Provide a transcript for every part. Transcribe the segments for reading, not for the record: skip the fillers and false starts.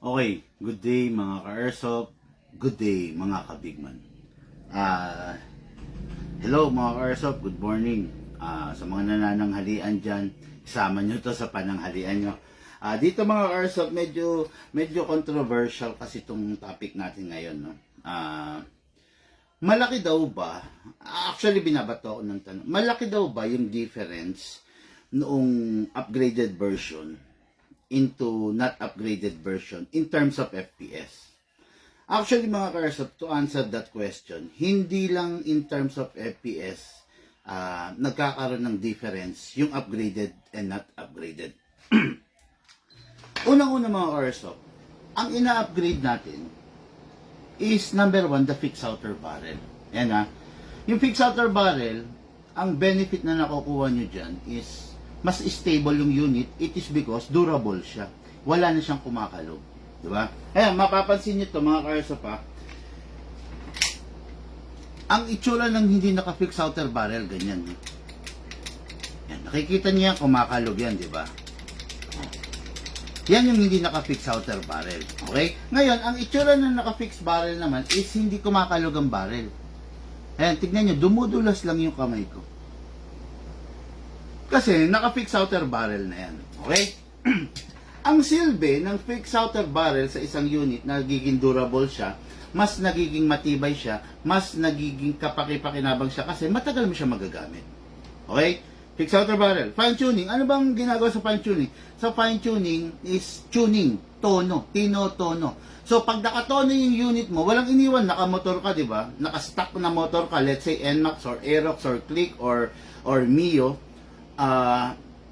Okay, good day mga ka-airsoft, good day mga ka-bigman. Hello mga ka-airsoft, good morning. Sa mga nanananghalian dyan, isama nyo to sa pananghalian nyo. Dito mga ka-airsoft, medyo controversial kasi itong topic natin ngayon. No? Malaki daw ba, actually binabato ko ng tanong, malaki daw ba yung difference noong upgraded version into not upgraded version in terms of FPS? Actually mga ka-airsoft, to answer that question, hindi lang in terms of FPS nagkakaroon ng difference yung upgraded and not upgraded. Unang-una mga ka-airsoft, ang ina-upgrade natin is number one, the fixed outer barrel. Yan ha. Yung fixed outer barrel, ang benefit na nakukuha nyo dyan is mas stable yung unit. It is because durable siya. Wala na siyang kumakalog. Diba? Ayan, mapapansin nyo ito mga ka-airsoft ha. Ang itsura ng hindi naka-fixed outer barrel, ganyan. Yan, nakikita niyo yan, kumakalog yan, diba? Yan yung hindi naka-fix outer barrel. Okay? Ngayon, ang itsura ng naka-fix barrel naman is hindi kumakalog ang barrel. Ayan, tignan nyo, dumudulas lang yung kamay ko. Kasi, naka-fix outer barrel na yan. Okay? Ang silbi ng fix outer barrel sa isang unit, nagiging durable siya, mas nagiging matibay siya, mas nagiging kapaki-pakinabang siya kasi matagal mo siya magagamit. Okay? Fix outer barrel. Fine tuning. Ano bang ginagawa sa fine tuning? Sa fine tuning is tuning, tono, tino-tono. So pag nakatono yung unit mo, walang iniwan, nakamotor ka, di ba? Naka-stock na motor ka, let's say NMAX or Aerox or Click or Mio.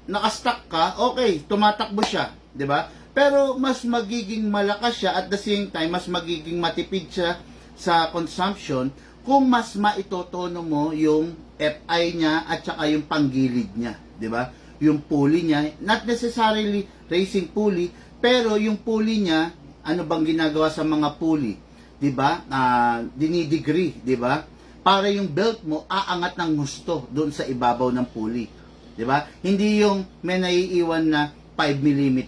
Naka-stock ka, okay, tumatakbo siya, di ba? Pero mas magiging malakas siya at the same time, mas magiging matipid siya sa consumption kung mas maitotono mo yung FI niya at saka yung panggilid niya, di ba? Yung pulley niya, not necessarily racing pulley, pero yung pulley niya, ano bang ginagawa sa mga pulley, di ba? Dinidegree, di ba? Para yung belt mo aangat ng gusto doon sa ibabaw ng pulley, di ba? Hindi yung may naiiwan na 5 mm.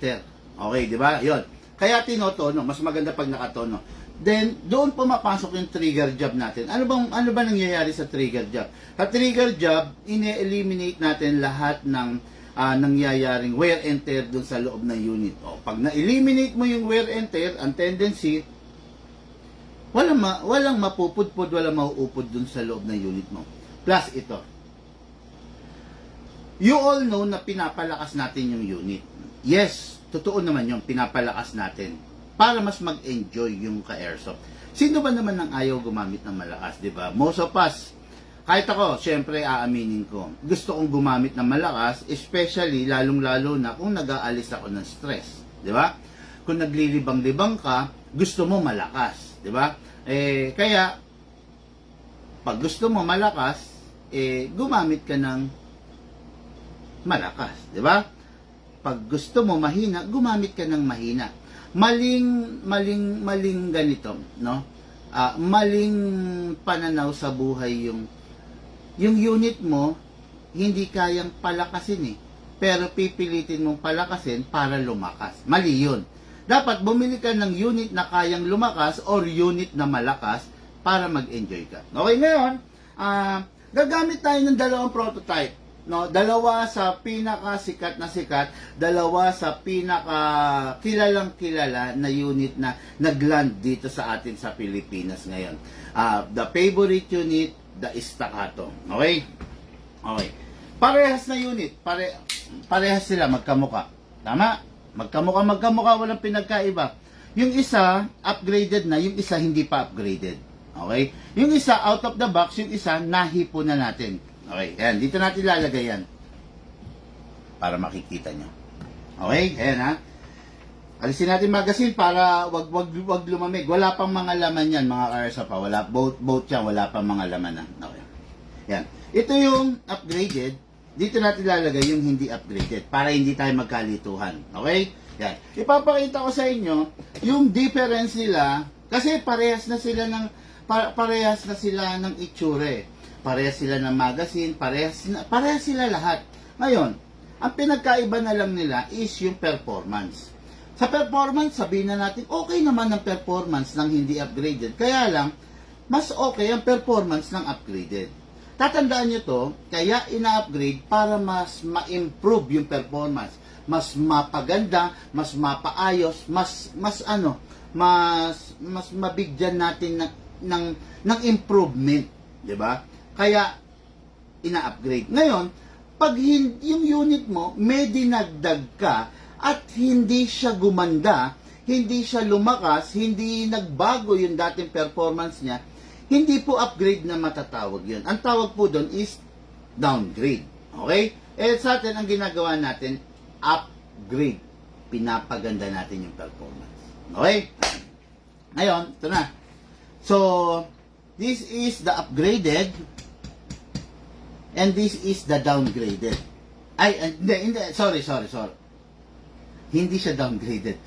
Okay, di ba? Yon. Kaya tinotono, mas maganda pag nakatono. Then, doon pumapasok yung trigger job natin. Ano ba nangyayari sa trigger job? Sa trigger job, ine-eliminate natin lahat ng nangyayaring wear and tear doon sa loob ng unit. O, pag na-eliminate mo yung wear and tear, ang tendency, walang mapupudpud, walang mauupod doon sa loob ng unit mo. Plus ito. You all know na pinapalakas natin yung unit. Yes, totoo naman yung pinapalakas natin para mas mag-enjoy yung ka-airsoft. Sino ba naman ang ayaw gumamit ng malakas, di ba? Most of us, kahit ako, syempre aaminin ko, gusto kong gumamit ng malakas, especially lalong-lalo na kung nag-aalis ako ng stress, di ba? Kung naglilibang-libang ka, gusto mo malakas, di ba? Kaya pag gusto mo malakas, gumamit ka ng malakas, di ba? Pag gusto mo mahina, gumamit ka ng mahina. Maling ganito, no? Maling pananaw sa buhay yung unit mo hindi kayang palakasin pero pipilitin mong palakasin para lumakas. Mali yun. Dapat bumili ka ng unit na kayang lumakas or unit na malakas para mag-enjoy ka. Okay, ngayon, gagamit tayo ng dalawang prototype. No, dalawa sa pinakasikat na sikat, dalawa sa pinakakilalang kilala na unit na nagland dito sa atin sa Pilipinas ngayon. The favorite unit, the Staccato. Okay? Okay. Parehas na unit, parehas sila magkamuka. Tama? Magkamuka, walang pinagkaiba. Yung isa upgraded na, yung isa hindi pa upgraded. Okay? Yung isa out of the box, yung isa nahipo na natin. Okay, ayan. Dito natin lalagay yan. Para makikita nyo. Okay, ayan ha. Alisin natin magazine para wag lumamig. Wala pang mga laman yan, mga ka-airsoft pa. Wala, both yan, wala pang mga laman na. Okay. Yan. Ito yung upgraded. Dito natin lalagay yung hindi upgraded. Para hindi tayo magkalituhan. Okay? Yan. Ipapakita ko sa inyo yung difference nila. Kasi parehas na sila ng itsure. Parehas sila ng magazine, parehas sila lahat. Ngayon, ang pinagkaiba na lang nila is yung performance. Sa performance, sabihin na natin, okay naman ang performance ng hindi upgraded. Kaya lang, mas okay ang performance ng upgraded. Tatandaan nyo to, kaya ina-upgrade para mas ma-improve yung performance. Mas mapaganda, mas mapaayos, mas mabigyan natin ng improvement. Diba? Kaya, ina-upgrade. Ngayon, pag yung unit mo, may dinagdag ka at hindi siya gumanda, hindi siya lumakas, hindi nagbago yung dating performance niya, hindi po upgrade na matatawag yun. Ang tawag po doon is downgrade. Okay? Eh sa atin, ang ginagawa natin, upgrade. Pinapaganda natin yung performance. Okay? Ngayon, ito na. So, this is the upgraded and this is the downgraded. Hindi. Sorry. Hindi siya downgraded.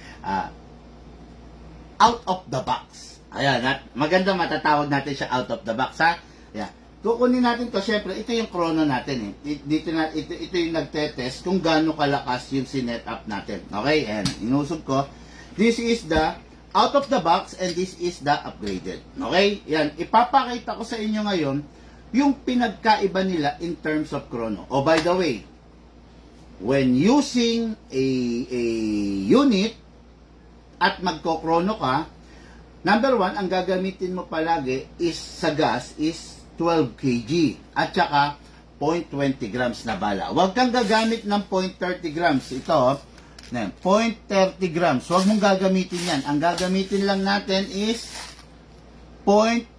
Out of the box. Ayan, maganda matatawag natin siya out of the box, ha? Ayan. Kukunin natin to, syempre, ito yung chrono natin, eh. Ito yung nagtetest kung gaano kalakas yung sinet up natin. Okay? Ayan, inusog ko. This is the out of the box and this is the upgraded. Okay? Ayan, ipapakita ko sa inyo ngayon yung pinagkaiba nila in terms of chrono. Oh, by the way, when using a unit at magko-chrono ka, number 1, ang gagamitin mo palagi is sa gas is 12 kg at saka 0.20 grams na bala. Huwag kang gagamit ng 0.30 grams. Ito, 0.30 grams. Huwag mong gagamitin yan. Ang gagamitin lang natin is 0.20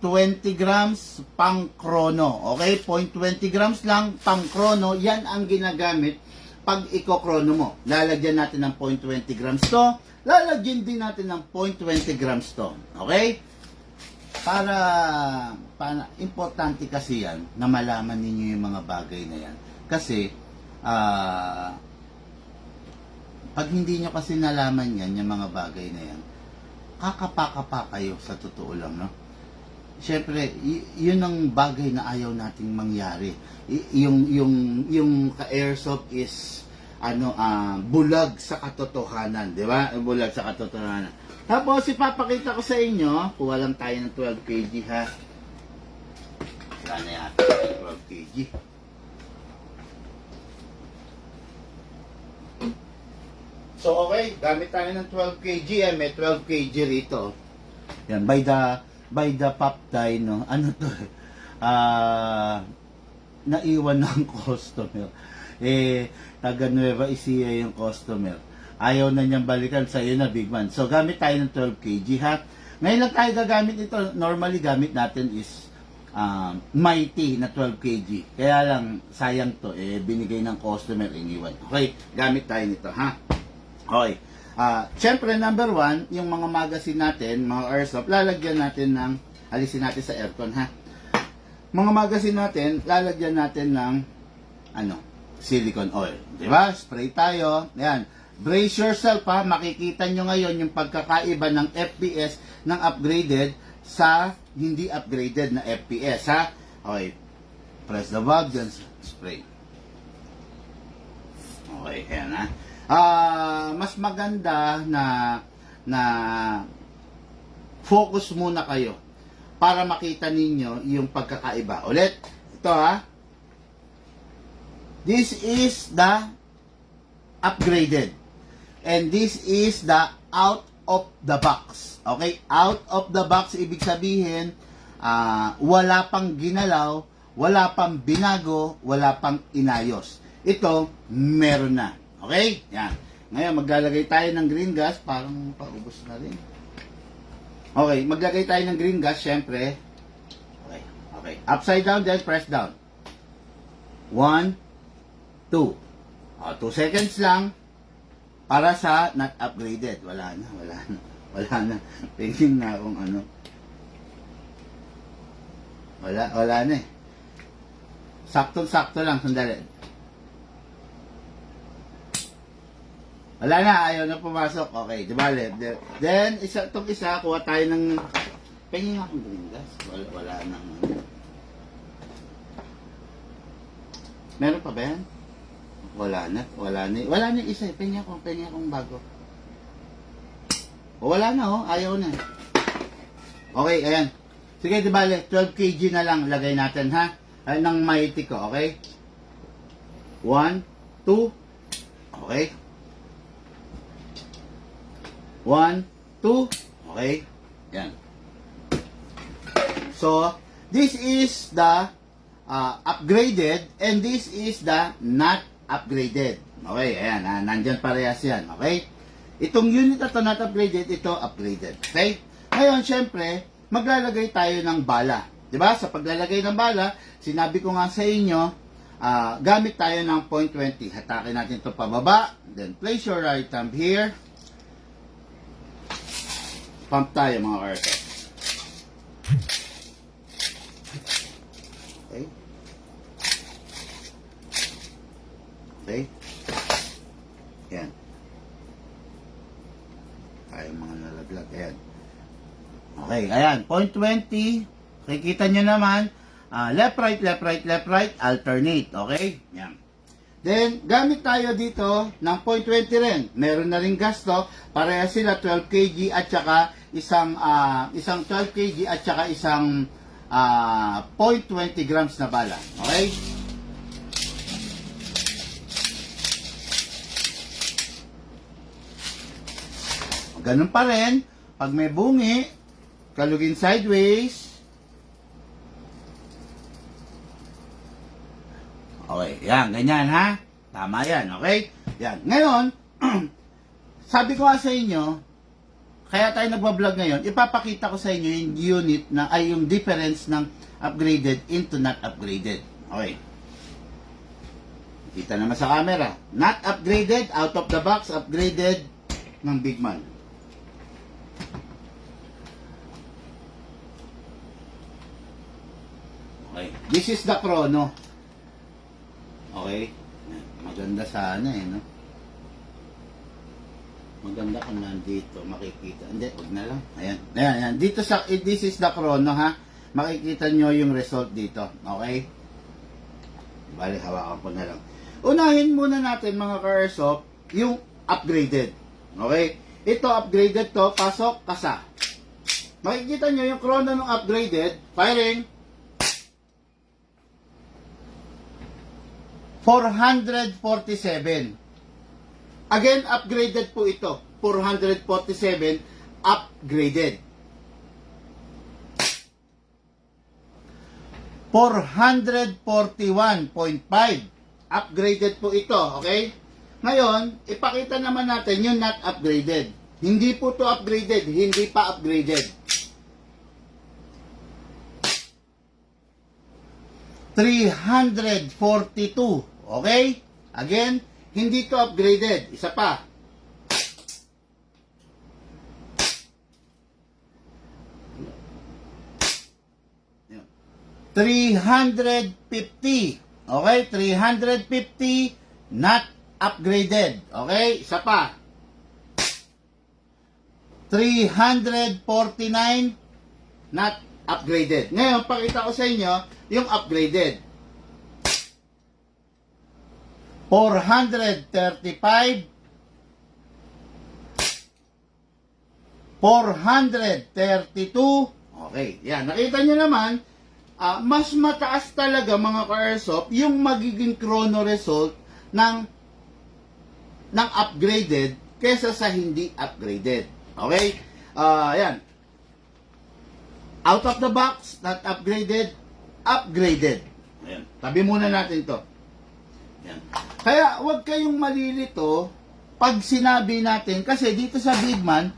grams pang chrono. Okay? 0.20 grams lang pang chrono. Yan ang ginagamit pag i-chrono mo. Lalagyan natin ng 0.20 grams to. Lalagyan din natin ng 0.20 grams to. Okay? Para importante kasi yan na malaman ninyo yung mga bagay na yan. Kasi, pag hindi nyo kasi nalaman yan, yung mga bagay na yan, kakapa kayo sa totoo lang, no? Siyempre, yun ang bagay na ayaw nating mangyari. Yung ka-airsoft is bulag sa katotohanan, di ba? Bulag sa katotohanan. Tapos ipapakita ko sa inyo, kuha lang tayo ng 12 kg, ha. Sana yata 12 kg. So okay, gamit tayo ng 12 kg, may 12 kg rito. Yan, by the pop die, no? Ano to? Naiwan ng customer. Taga Nueva Ecija yung customer. Ayaw na niyang balikan, sa iyo na, big man. So, gamit tayo ng 12 kg, ha? Ngayon lang tayo gagamit ito. Normally, gamit natin is mighty na 12 kg. Kaya lang, sayang to. Binigay ng customer, iniwan. Okay, gamit tayo nito, ha? Okay. Siyempre, number 1, yung mga magazine natin, mga airsoft, lalagyan natin ng, alisin natin sa aircon, ha? Mga magazine natin, lalagyan natin ng, silicone oil. Diba? Spray tayo. Ayan. Brace yourself, ha. Makikita nyo ngayon yung pagkakaiba ng FPS ng upgraded sa hindi upgraded na FPS, ha. Okay. Press the valve, dyan spray. Okay, ayan, ha. Mas maganda na focus muna kayo para makita ninyo yung pagkakaiba. Ulit, ito, ha. This is the upgraded. And this is the out of the box. Okay? Out of the box, ibig sabihin, wala pang ginalaw, wala pang binago, wala pang inayos. Ito, meron na. Okay? Yan. Ngayon, maglalagay tayo ng green gas. Parang paubos na rin. Okay, maglagay tayo ng green gas, syempre. Okay. Upside down, then press down. 1, 2. 2 seconds lang para sa not upgraded. Wala na. Tingin na kung ano. Wala na eh. Sakto lang, sandali. Wala na, ayaw na pumasok. Okay, di ba? Then, itong isa, kuha tayo ng... Pengin nga akong green gas. Wala nang... Meron pa ba yan? Wala na isa. Pengin akong bago. O wala na oh, ayaw na. Okay, ayan. Sige, di bale, 12 kg na lang lagay natin ha. Ay, ng mighty ko, okay? 1, 2, okay? 1, 2, okay? Yan. So, this is the upgraded and this is the not upgraded. Okay, ayan, nandyan parehas yan, okay? Itong unit na to not upgraded, ito upgraded, okay? Ngayon, syempre, maglalagay tayo ng bala. Diba? Sa paglalagay ng bala, sinabi ko nga sa inyo, gamit tayo ng .20. Hatakin natin ito pababa. Then, place your right thumb here. Pump tayo mga karso. Okay. Okay. Yan. Tayo mga nalaglag. Ayan. Okay, ayan. .20. Kikita nyo naman, left, right, left, right, left, right, alternate. Okay? Yan. Then, gamit tayo dito ng .20 rin. Meron na rin gasto. Pareha sila 12 kg at saka isang 12 kg at saka isang 0.20 grams na bala. Okay? Ganun pa rin. Pag may bungi, kalugin sideways. Okay, yan, ganyan ha. Tama yan, okay? Yan. Ngayon, sabi ko nga sa inyo, kaya tayo nagbablog ngayon, ipapakita ko sa inyo yung unit na, ay yung difference ng upgraded into not upgraded. Okay. Kita naman sa camera. Not upgraded, out of the box, upgraded ng Big Man. Okay. This is the chrono. Okay. Maganda sana no? Maganda kung nandito, makikita. Hindi, huwag na lang. Ayan. Ayan, ayan. Dito sa, this is the chrono ha. Makikita nyo yung result dito. Okay? Bali, hawakan ko na lang. Unahin muna natin mga ka-airsoft, yung upgraded. Okay? Ito, upgraded to, pasok, kasa. Makikita nyo yung chrono ng upgraded, firing, 447. Again, upgraded po ito. 447, upgraded. 441.5. Upgraded po ito, okay? Ngayon, ipakita naman natin yung not upgraded. Hindi po to upgraded, hindi pa upgraded. 342. Okay? Again, hindi to upgraded. Isa pa. Yan. 350. Okay? 350 not upgraded. Okay? Isa pa. 349 not upgraded. Ngayon, pakita ko sa inyo yung upgraded. 435, 432. Okay, yan. Nakita nyo naman, mas mataas talaga mga ka-airsoft yung magiging chrono result ng upgraded kesa sa hindi upgraded. Okay? Yan. Out of the box, not upgraded, upgraded. Ayan. Tabi muna natin to. Yan. Kaya huwag kayong malilito pag sinabi natin, kasi dito sa Big Man,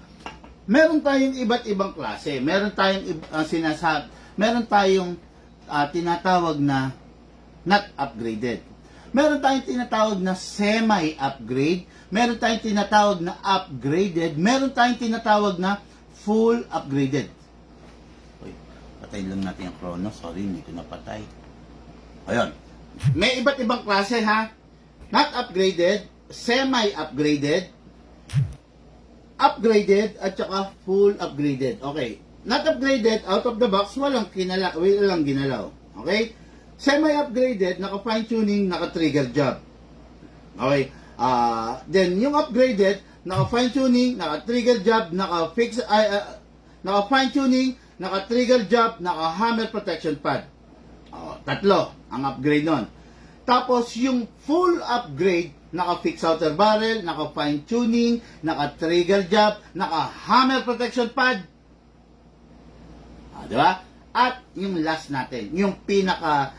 meron tayong iba't ibang klase. Meron tayong meron tayong tinatawag na not upgraded. Meron tayong tinatawag na semi-upgrade. Meron tayong tinatawag na upgraded. Meron tayong tinatawag na full upgraded. Uy, patayin lang natin yung chrono. Sorry, hindi ko napatay. Ayun. May iba't ibang klase ha. Not upgraded, semi-upgraded, upgraded, at saka full upgraded. Okay. Not upgraded, out of the box, walang ginalaw. Okay? Semi-upgraded, naka-fine tuning, naka-trigger job. Okay? Then, yung upgraded, naka-fine tuning, naka-trigger job, naka-fine tuning, naka-trigger job, naka-hammer protection pad. Tatlo ang upgrade nun. Tapos yung full upgrade, naka-fix outer barrel, naka-fine tuning, naka-trigger job, naka-hammer protection pad. Di ba? At yung last natin, yung pinaka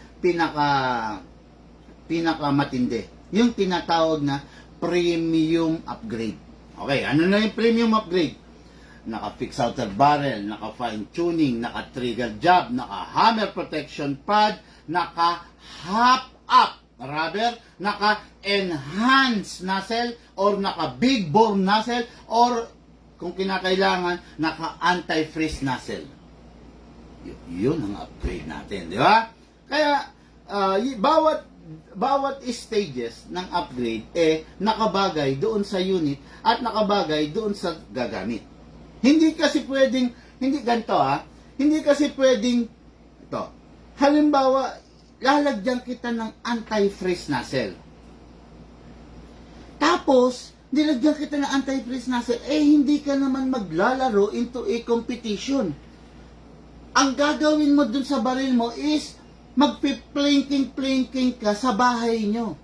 matindi, yung tinatawag na premium upgrade. Okay, ano na yung premium upgrade? Naka-fix outer barrel, naka-fine tuning, naka-trigger job, naka-hammer protection pad, naka-hop up rubber, naka-enhance nozzle, or naka-big bore nozzle, or kung kinakailangan, naka-anti-freeze nozzle. Yun ang upgrade natin, di ba? Kaya, bawat stages ng upgrade, nakabagay doon sa unit at nakabagay doon sa gagamit. Hindi kasi pwedeng, hindi kasi pwedeng, ito, halimbawa, lalagyan kita ng anti-freeze nozzle. Tapos, nilagyan kita ng anti-freeze nozzle, hindi ka naman maglalaro into a competition. Ang gagawin mo dun sa baril mo is, magpi-plinking ka sa bahay nyo.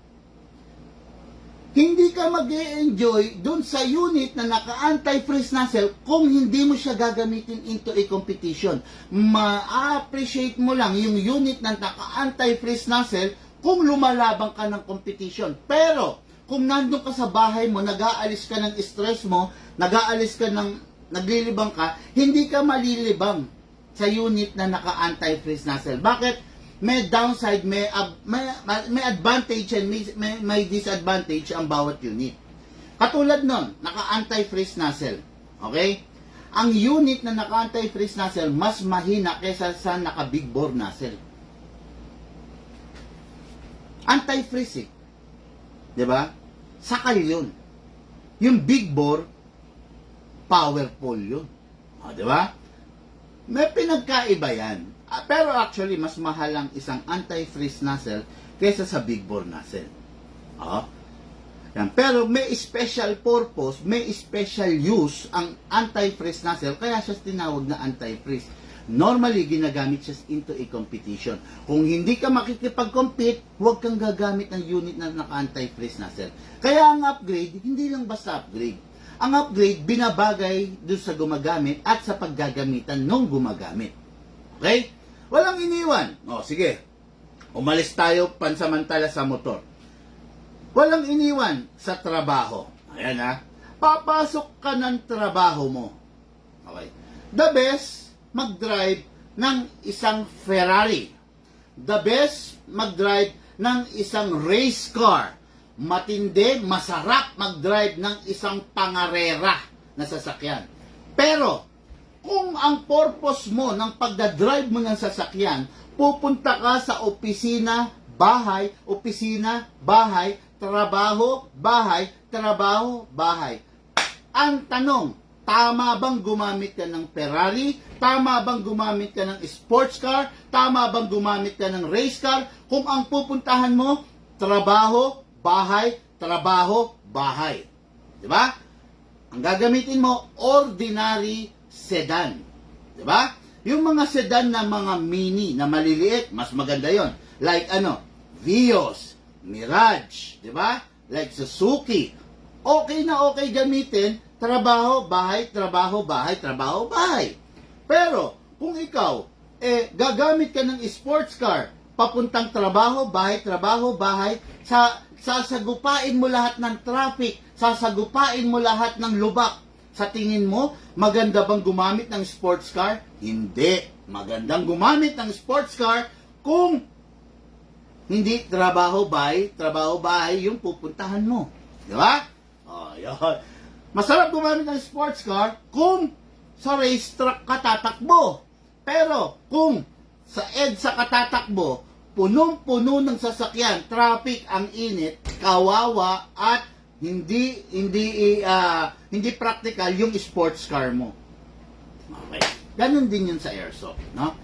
Hindi ka mag-e-enjoy dun sa unit na naka-anti-freeze nozzle kung hindi mo siya gagamitin into a competition. Ma-appreciate mo lang yung unit na naka-anti-freeze nozzle kung lumalaban ka ng competition. Pero, kung nandun ka sa bahay mo, nag-aalis ka ng stress mo, naglilibang ka, hindi ka malilibang sa unit na naka-anti-freeze nozzle. Bakit? May downside, may advantage and may disadvantage ang bawat unit. Katulad nun, naka-anti-freeze nozzle. Okay? Ang unit na naka-anti-freeze nozzle mas mahina kaysa sa naka-big bore nozzle. Anti-freeze diba? Sakal yun. Yung big bore, powerful yun. Diba? May pinagkaiba yan. Pero actually, mas mahal ang isang anti-freeze nozzle kaysa sa big bore nozzle. Yan. Pero may special purpose, may special use ang anti-freeze nozzle, kaya siya tinawag na anti-freeze. Normally, ginagamit siya into a competition. Kung hindi ka makikipag-compete, huwag kang gagamit ng unit na naka-anti-freeze nozzle. Kaya ang upgrade, hindi lang basta upgrade. Ang upgrade, binabagay doon sa gumagamit at sa paggagamitan nung gumagamit. Okay? Walang iniwan. Sige. Umalis tayo pansamantala sa motor. Walang iniwan sa trabaho. Ayan Papasok ka ng trabaho mo. Okay. The best, mag-drive ng isang Ferrari. The best, mag-drive ng isang race car. Matindi, masarap mag-drive ng isang pangarera na sasakyan. Pero, kung ang purpose mo ng pagdadrive mo ng sasakyan, pupunta ka sa opisina, bahay, trabaho, bahay. Ang tanong, tama bang gumamit ka ng Ferrari? Tama bang gumamit ka ng sports car? Tama bang gumamit ka ng race car? Kung ang pupuntahan mo, trabaho, bahay. Diba? Ang gagamitin mo, ordinary sedan. Diba? Yung mga sedan na mga mini, na maliliit, mas maganda yon. Like Vios, Mirage, diba? Like Suzuki. Okay na okay gamitin, trabaho, bahay. Pero, kung ikaw, gagamit ka ng sports car, papuntang trabaho, bahay, sasagupain mo lahat ng traffic, sasagupain mo lahat ng lubak. Sa tingin mo, maganda bang gumamit ng sports car? Hindi. Magandang gumamit ng sports car kung hindi trabaho, bahay yung pupuntahan mo. Di ba? Yun. Masarap gumamit ng sports car kung sa racetrack ka tatakbo. Pero kung sa EDSA ka tatakbo, punong-puno ng sasakyan, traffic, ang init, kawawa, at hindi practical yung sports car mo. Okay. Ganun din yun sa airsoft, no?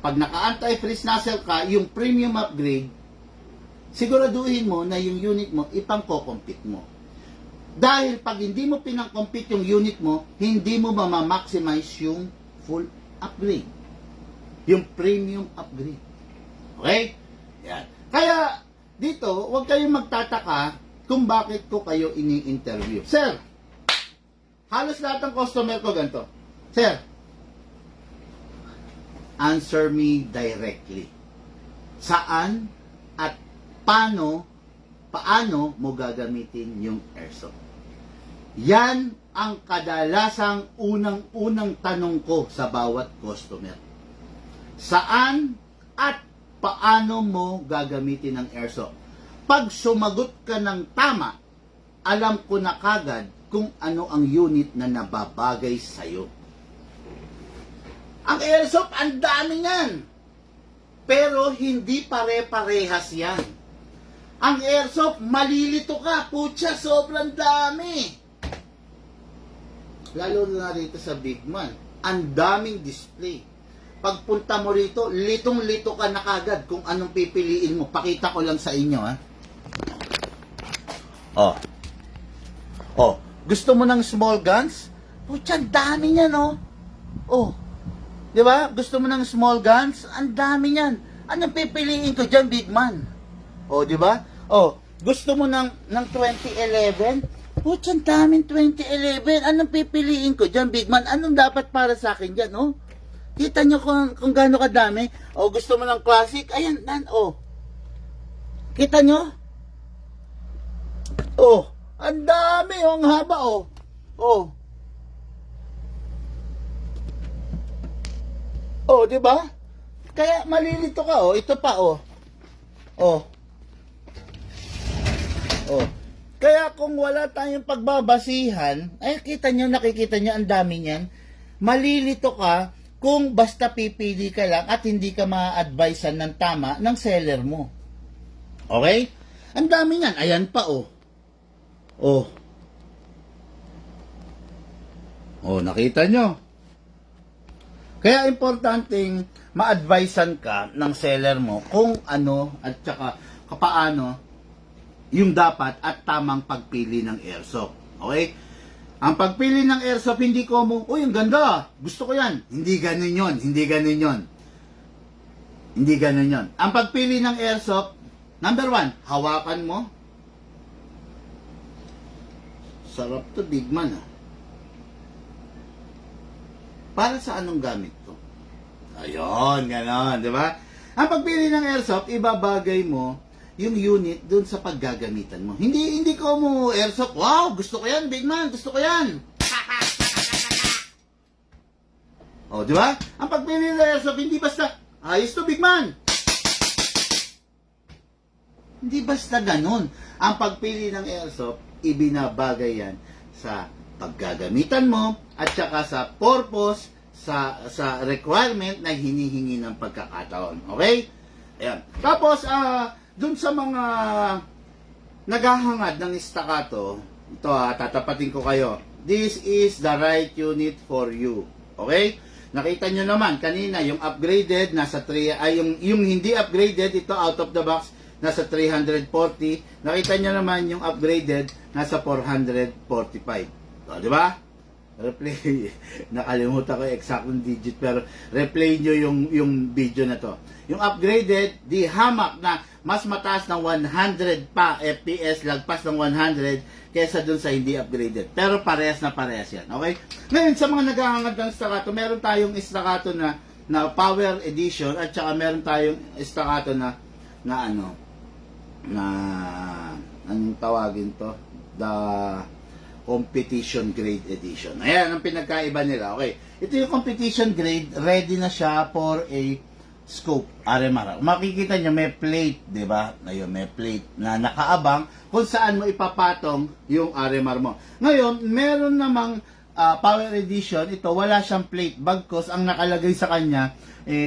Pag naka-anti-freeze nozzle ka, yung premium upgrade, siguraduhin mo na yung unit mo ipang-co-compete mo. Dahil pag hindi mo pinang-compute yung unit mo, hindi mo ma-maximize yung full upgrade. Yung premium upgrade. Okay? Yan. Kaya, dito, huwag kayong magtataka kung bakit ko kayo ini-interview. Sir, halos lahat ng customer ko ganito. Sir, answer me directly. Saan at paano mo gagamitin yung airsoft? Yan ang kadalasang unang-unang tanong ko sa bawat customer. Saan at paano mo gagamitin ang airsoft? Pag sumagot ka ng tama, alam ko na kagad kung ano ang unit na nababagay sa'yo. Ang airsoft, ang dami yan. Pero hindi pare-parehas yan. Ang airsoft, malilito ka. Putya, sobrang dami. Lalo na rito sa Big Man. Ang daming display. Pagpunta mo rito, litong-lito ka na kagad kung anong pipiliin mo. Pakita ko lang sa inyo, ha. Gusto mo ng small guns? Putya, ang dami niyan, oh. Di ba? Gusto mo ng small guns? Ang dami niyan. Anong pipiliin ko dyan, Big Man? Di ba? Gusto mo ng 2011? Putya, ang daming 2011. Anong pipiliin ko dyan, Big Man? Anong dapat para sa akin dyan, Kita nyo kung gaano kadami. Gusto mo ng classic? Ayan, Kita nyo? Ang dami, ang haba, di ba? Kaya malilito ka, ito pa, Kaya kung wala tayong pagbabasihan, nakikita nyo, ang dami niyan. Malilito ka kung basta pipili ka lang at hindi ka ma-advisean ng tama ng seller mo. Okay? Ang dami niyan. Ayan pa, nakita nyo? Kaya importanteng ma-advisean ka ng seller mo kung ano at saka paano yung dapat at tamang pagpili ng airsoft. Okay? Ang pagpili ng airsoft, hindi ko mo, ang ganda, gusto ko yan. Hindi ganun yon. Ang pagpili ng airsoft, number 1, hawakan mo. Sarap to, Big Man, Para sa anong gamit to? Ayun, ganon, di ba? Ang pagpili ng airsoft, ibabagay mo yung unit dun sa paggagamitan mo. Hindi ko mo airsoft, wow, gusto ko yan, Big Man, gusto ko yan. Di ba? Ang pagpili ng airsoft, hindi basta, ayos to, Big Man. Hindi basta ganun. Ang pagpili ng airsoft, ibinabagay yan sa paggagamitan mo at saka sa purpose, sa requirement na hinihingi ng pagkakataon. Okay? Ayan. Tapos, dun sa mga naghahangad ng staccato, ito tatapatin ko kayo. This is the right unit for you. Okay? Nakita nyo naman, kanina, yung upgraded, nasa 3, yung hindi upgraded, ito out of the box, nasa 340. Nakita nyo naman yung upgraded, nasa 445. Di ba? Replay. Nakalimutan ko yung exactong digit, pero replay nyo yung video na to. Yung upgraded, di hamak na mas mataas ng 100 pa FPS, lagpas ng 100 kesa dun sa hindi upgraded. Pero parehas yan. Okay? Ngayon, sa mga naghahangad ng staccato, meron tayong staccato na power edition at saka meron tayong staccato na anong tawagin to? The competition grade edition. Ayan ang pinagkaiba nila. Okay. Ito yung competition grade, ready na siya for a scope RMR. Makikita nyo may plate, 'di ba? Ayun, may plate na nakaabang kung saan mo ipapatong yung RMR mo. Ngayon, meron namang power edition, ito wala siyang plate bagkos ang nakalagay sa kanya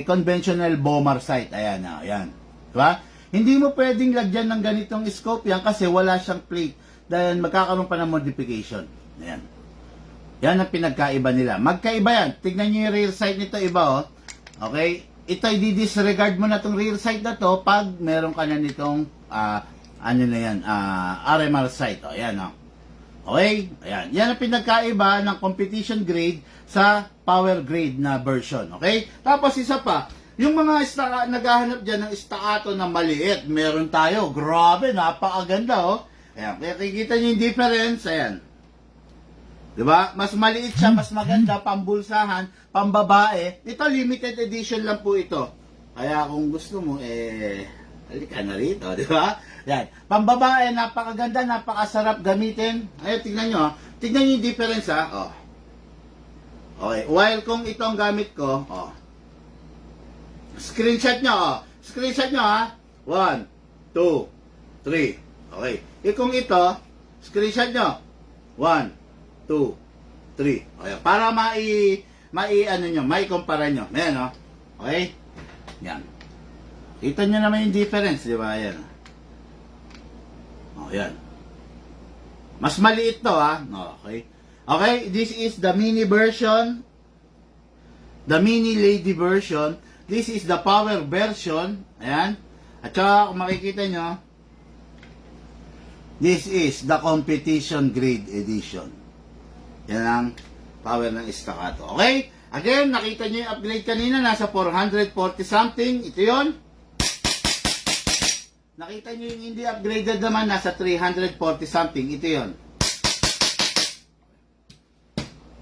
conventional bomber sight. Ayan, ayan. 'Di ba? Hindi mo pwedeng lagyan ng ganitong scope yan kasi wala siyang plate. Dahil magkakaroon pa ng modification. Ayan. Yan ang pinagkaiba nila. Magkaiba yan. Tignan nyo yung rear sight nito, iba, Okay? Ito, i-disregard mo na itong rear sight na to pag meron ka na nitong, RMR sight. Ayan, Okay? Ayan. Yan ang pinagkaiba ng competition grade sa power grade na version. Okay? Tapos isa pa, yung mga naghahanap dyan ng staccato na maliit, meron tayo. Grabe, napakaganda, oh. Ayan. Kaya kikita nyo yung difference. Ayan. Diba? Mas maliit siya, mas maganda, pambulsahan, pambabae. Ito, limited edition lang po ito. Kaya kung gusto mo, halika na rito, diba? Yan. Pambabae, napakaganda, napakasarap gamitin. Ayun, tignan nyo, ha. Tignan nyo yung difference, ha. Oh. Okay. While kung ito ang gamit ko, oh. Screenshot nyo, oh. Screenshot nyo, ha. 1, 2, 3. Okay. Kung ito, screenshot nyo. 1, 2, 3. Okay. Para mai-kumpara nyo. Ayan, oh. Okay. Yan. Kita nyo naman yung difference, di ba? Ayan. Oh, yan. Mas maliit to, ha? Okay. Okay, this is the mini version. The mini lady version. This is the power version. Ayan. At saka, kung makikita nyo, this is the competition grade edition. Yan ang power ng staccato. Okay? Again, nakita nyo yung upgrade kanina, nasa 440 something. Ito yun. Nakita nyo yung hindi upgraded naman, nasa 340 something. Ito yun.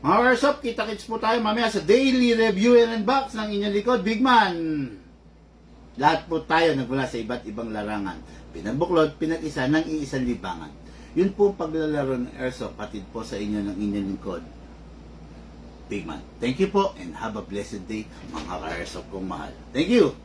Mga Airsoft, kita-kits po tayo mamaya sa daily review and unbox ng inyong likod, Big Man. Lahat po tayo nagmula sa iba't ibang larangan. Pinabuklod, pinag-isa ng iisang libangan. Yun po ang paglalaro ng Airsoft, patid po sa inyo ng inyong likod, Big Man. Thank you po and have a blessed day, mga Airsoft kong mahal. Thank you!